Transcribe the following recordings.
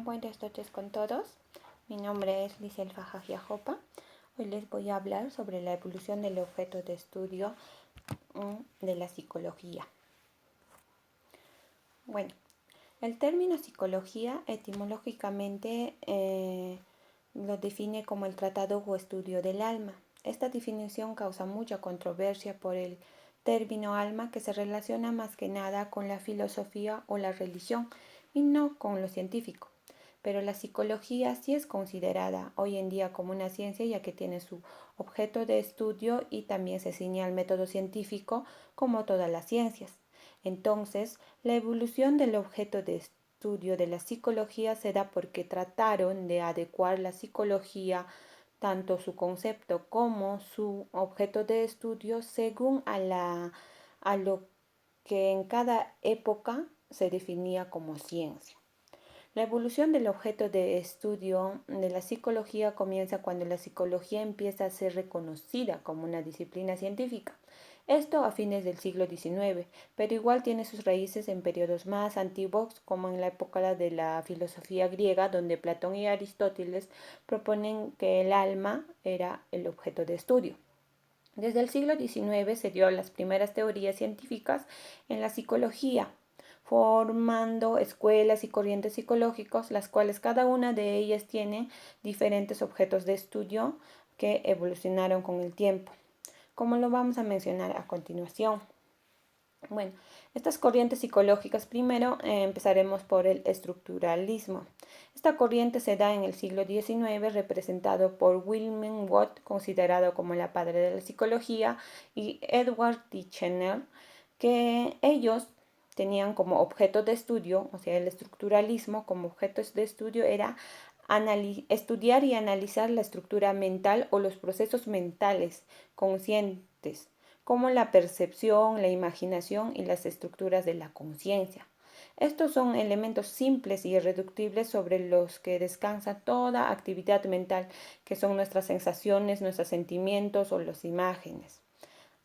Buenas noches con todos. Mi nombre es Lisel Fajajia Jopa. Hoy les voy a hablar sobre la evolución del objeto de estudio de la psicología. Bueno, el término psicología etimológicamente lo define como el tratado o estudio del alma. Esta definición causa mucha controversia por el término alma, que se relaciona más que nada con la filosofía o la religión y no con lo científico. Pero la psicología sí es considerada hoy en día como una ciencia, ya que tiene su objeto de estudio y también se ciñe al método científico como todas las ciencias. Entonces, la evolución del objeto de estudio de la psicología se da porque trataron de adecuar la psicología, tanto su concepto como su objeto de estudio, según a lo que en cada época se definía como ciencia. La evolución del objeto de estudio de la psicología comienza cuando la psicología empieza a ser reconocida como una disciplina científica. Esto a fines del siglo XIX, pero igual tiene sus raíces en periodos más antiguos, como en la época de la filosofía griega, donde Platón y Aristóteles proponen que el alma era el objeto de estudio. Desde el siglo XIX se dio las primeras teorías científicas en la psicología, formando escuelas y corrientes psicológicos, las cuales cada una de ellas tiene diferentes objetos de estudio que evolucionaron con el tiempo, como lo vamos a mencionar a continuación. Bueno, estas corrientes psicológicas, primero empezaremos por el estructuralismo. Esta corriente se da en el siglo XIX, representado por Wilhelm Wundt, considerado como la padre de la psicología, y Edward Titchener, que ellos tenían como objeto de estudio, o sea, el estructuralismo como objeto de estudio era estudiar y analizar la estructura mental o los procesos mentales conscientes, como la percepción, la imaginación y las estructuras de la conciencia. Estos son elementos simples y irreductibles sobre los que descansa toda actividad mental, que son nuestras sensaciones, nuestros sentimientos o las imágenes.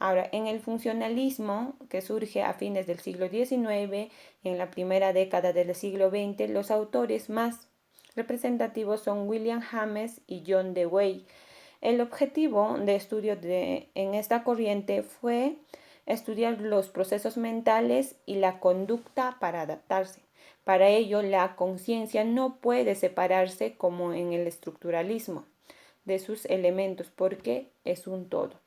Ahora, en el funcionalismo, que surge a fines del siglo XIX y en la primera década del siglo XX, los autores más representativos son William James y John Dewey. El objetivo de estudio en esta corriente fue estudiar los procesos mentales y la conducta para adaptarse. Para ello, la conciencia no puede separarse como en el estructuralismo de sus elementos porque es un todo.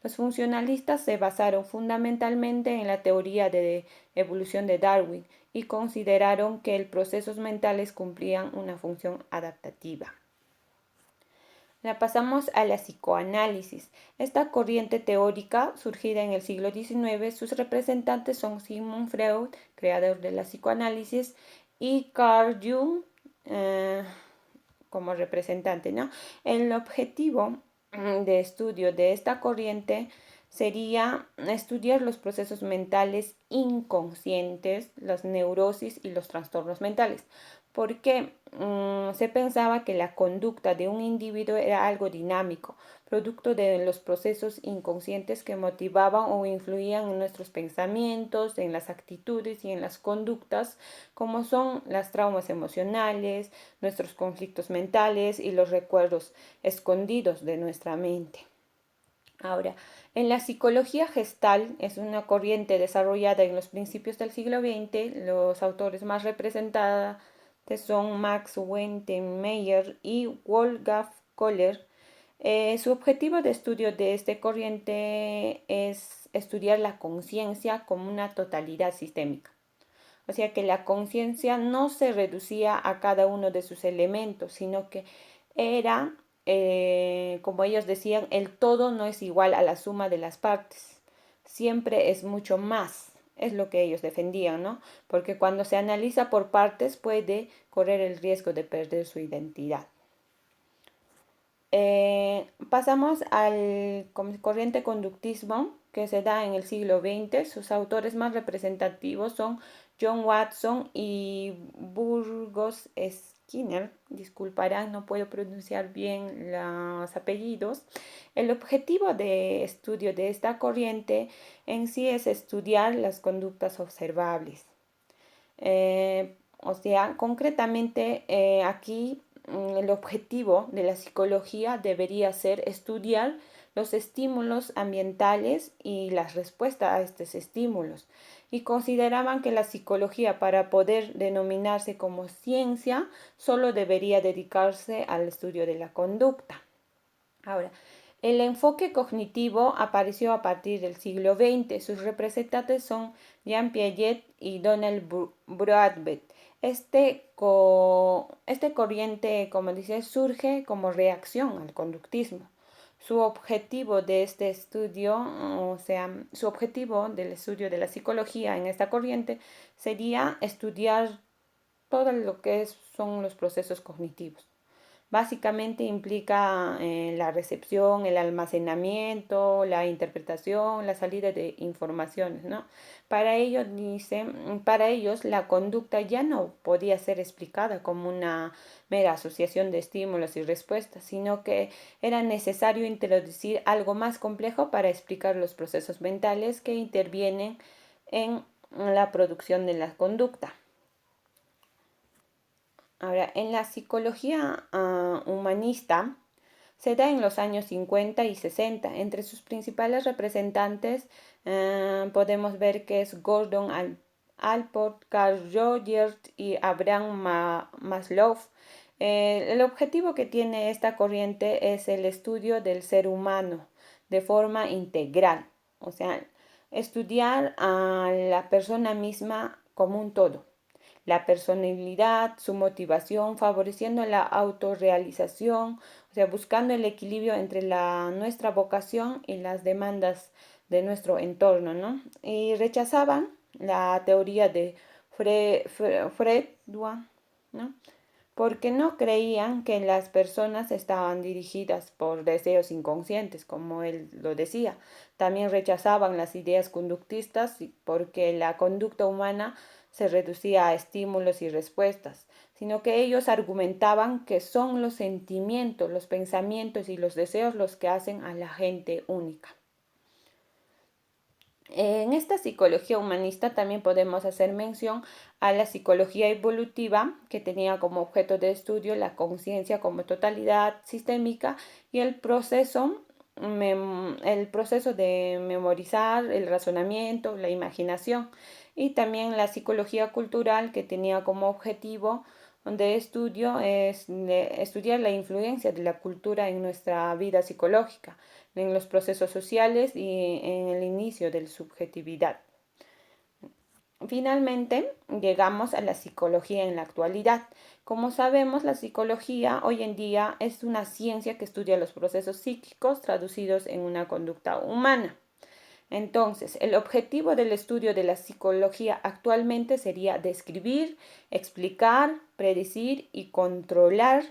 Los funcionalistas se basaron fundamentalmente en la teoría de evolución de Darwin y consideraron que los procesos mentales cumplían una función adaptativa. La pasamos a la psicoanálisis. Esta corriente teórica, surgida en el siglo XIX, sus representantes son Sigmund Freud, creador de la psicoanálisis, y Carl Jung como representante, ¿no? El objetivo de estudio de esta corriente sería estudiar los procesos mentales inconscientes, las neurosis y los trastornos mentales, porque se pensaba que la conducta de un individuo era algo dinámico, producto de los procesos inconscientes que motivaban o influían en nuestros pensamientos, en las actitudes y en las conductas, como son las traumas emocionales, nuestros conflictos mentales y los recuerdos escondidos de nuestra mente. Ahora, en la psicología gestal es una corriente desarrollada en los principios del siglo XX. Los autores más representados son Max Wentermeyer y Wolfgang Kohler. Su objetivo de estudio de esta corriente es estudiar la conciencia como una totalidad sistémica. O sea que la conciencia no se reducía a cada uno de sus elementos, sino que era, como ellos decían, el todo no es igual a la suma de las partes. Siempre es mucho más. Es lo que ellos defendían, ¿no? Porque cuando se analiza por partes puede correr el riesgo de perder su identidad. Pasamos al corriente conductismo que se da en el siglo XX. Sus autores más representativos son John Watson y Burgos Skinner. Disculparán, no puedo pronunciar bien los apellidos. El objetivo de estudio de esta corriente en sí es estudiar las conductas observables. O sea, concretamente aquí el objetivo de la psicología debería ser estudiar los estímulos ambientales y las respuestas a estos estímulos. Y consideraban que la psicología, para poder denominarse como ciencia, solo debería dedicarse al estudio de la conducta. Ahora, el enfoque cognitivo apareció a partir del siglo XX. Sus representantes son Jean Piaget y Donald Broadbent. Este corriente, como dice, surge como reacción al conductismo. Su objetivo de este estudio, o sea, su objetivo del estudio de la psicología en esta corriente sería estudiar todo lo que son los procesos cognitivos. Básicamente implica la recepción, el almacenamiento, la interpretación, la salida de informaciones, ¿no? Para ellos la conducta ya no podía ser explicada como una mera asociación de estímulos y respuestas, sino que era necesario introducir algo más complejo para explicar los procesos mentales que intervienen en la producción de la conducta. Ahora, en la psicología humanista se da en los años 50 y 60. Entre sus principales representantes podemos ver que es Gordon Allport, Carl Rogers y Abraham Maslow. El objetivo que tiene esta corriente es el estudio del ser humano de forma integral, o sea, estudiar a la persona misma como un todo, la personalidad, su motivación, favoreciendo la autorrealización, o sea, buscando el equilibrio entre nuestra vocación y las demandas de nuestro entorno, ¿no? Y rechazaban la teoría de Fred, ¿no? Porque no creían que las personas estaban dirigidas por deseos inconscientes, como él lo decía. También rechazaban las ideas conductistas porque la conducta humana se reducía a estímulos y respuestas, sino que ellos argumentaban que son los sentimientos, los pensamientos y los deseos los que hacen a la gente única. En esta psicología humanista también podemos hacer mención a la psicología evolutiva, que tenía como objeto de estudio la conciencia como totalidad sistémica y el proceso de memorizar, el razonamiento, la imaginación, y también la psicología cultural, que tenía como objetivo de estudio estudiar la influencia de la cultura en nuestra vida psicológica, en los procesos sociales y en el inicio de la subjetividad. Finalmente, llegamos a la psicología en la actualidad. Como sabemos, la psicología hoy en día es una ciencia que estudia los procesos psíquicos traducidos en una conducta humana. Entonces, el objetivo del estudio de la psicología actualmente sería describir, explicar, predecir y controlar,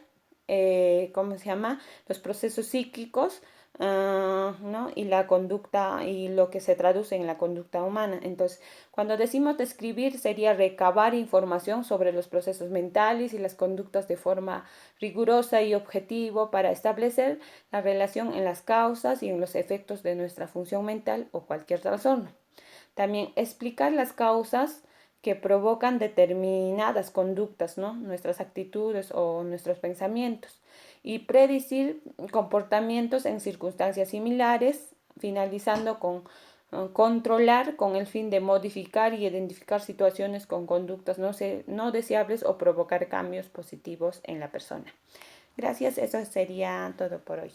los procesos psíquicos, ¿no? Y la conducta y lo que se traduce en la conducta humana. Entonces, cuando decimos describir, sería recabar información sobre los procesos mentales y las conductas de forma rigurosa y objetivo para establecer la relación en las causas y en los efectos de nuestra función mental o cualquier trastorno. También explicar las causas que provocan determinadas conductas, ¿no? Nuestras actitudes o nuestros pensamientos, y predecir comportamientos en circunstancias similares, finalizando con controlar con el fin de modificar y identificar situaciones con conductas no deseables o provocar cambios positivos en la persona. Gracias, eso sería todo por hoy.